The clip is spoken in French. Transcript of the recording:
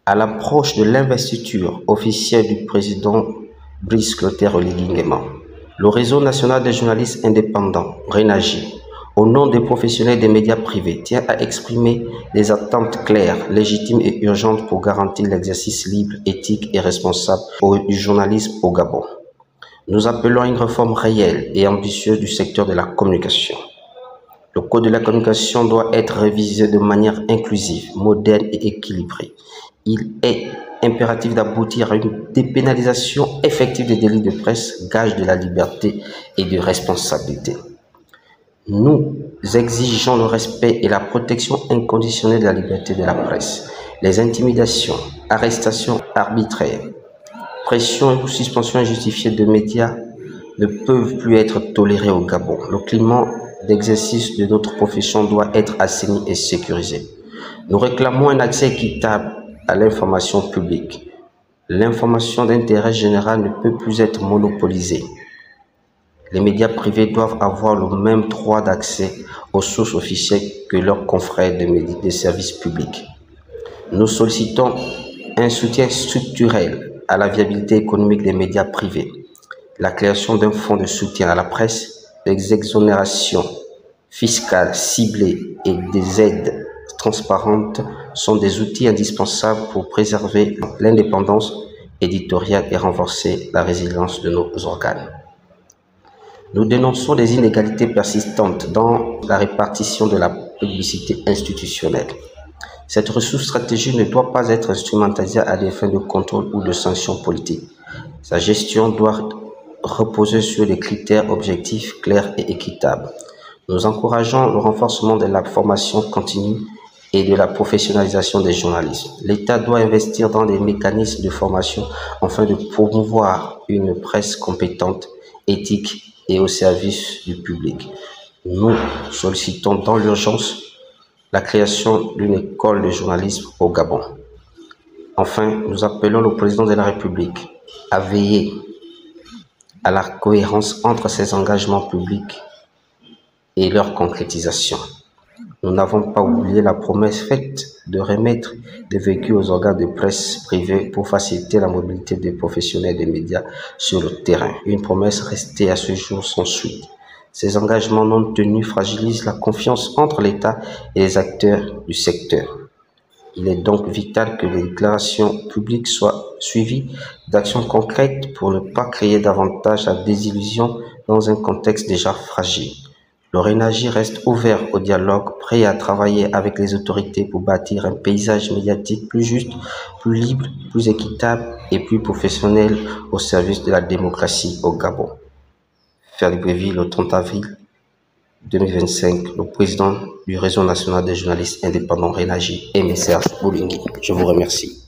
À l'approche de l'investiture officielle du président Brice Clotaire Oligui Nguema, le Réseau national des journalistes indépendants, RENAJI, au nom des professionnels des médias privés, tient à exprimer des attentes claires, légitimes et urgentes pour garantir l'exercice libre, éthique et responsable du journalisme au Gabon. Nous appelons à une réforme réelle et ambitieuse du secteur de la communication. Le Code de la communication doit être révisé de manière inclusive, moderne et équilibrée. Il est impératif d'aboutir à une dépénalisation effective des délits de presse, gage de la liberté et de responsabilité. Nous exigeons le respect et la protection inconditionnelle de la liberté de la presse. Les intimidations, arrestations arbitraires, pressions ou suspensions injustifiées de médias ne peuvent plus être tolérées au Gabon. Le climat d'exercice de notre profession doit être assaini et sécurisé. Nous réclamons un accès équitable à l'information publique. L'information d'intérêt général ne peut plus être monopolisée. Les médias privés doivent avoir le même droit d'accès aux sources officielles que leurs confrères des services publics. Nous sollicitons un soutien structurel à la viabilité économique des médias privés, la création d'un fonds de soutien à la presse, des exonérations fiscales ciblées et des aides transparentes sont des outils indispensables pour préserver l'indépendance éditoriale et renforcer la résilience de nos organes. Nous dénonçons les inégalités persistantes dans la répartition de la publicité institutionnelle. Cette ressource stratégique ne doit pas être instrumentalisée à des fins de contrôle ou de sanctions politiques. Sa gestion doit reposer sur des critères objectifs, clairs et équitables. Nous encourageons le renforcement de la formation continue et de la professionnalisation des journalistes. L'État doit investir dans des mécanismes de formation afin de promouvoir une presse compétente, éthique et au service du public. Nous sollicitons dans l'urgence la création d'une école de journalisme au Gabon. Enfin, nous appelons le président de la République à veiller à la cohérence entre ses engagements publics et leur concrétisation. Nous n'avons pas oublié la promesse faite de remettre des véhicules aux organes de presse privés pour faciliter la mobilité des professionnels des médias sur le terrain. Une promesse restée à ce jour sans suite. Ces engagements non tenus fragilisent la confiance entre l'État et les acteurs du secteur. Il est donc vital que les déclarations publiques soient suivies d'actions concrètes pour ne pas créer davantage la désillusion dans un contexte déjà fragile. Le RENAJI reste ouvert au dialogue, prêt à travailler avec les autorités pour bâtir un paysage médiatique plus juste, plus libre, plus équitable et plus professionnel au service de la démocratie au Gabon. Faire Libreville, le 30 avril 2025, le président du Réseau national des journalistes indépendants RENAJI, Aimé Serge Oligui. Je vous remercie.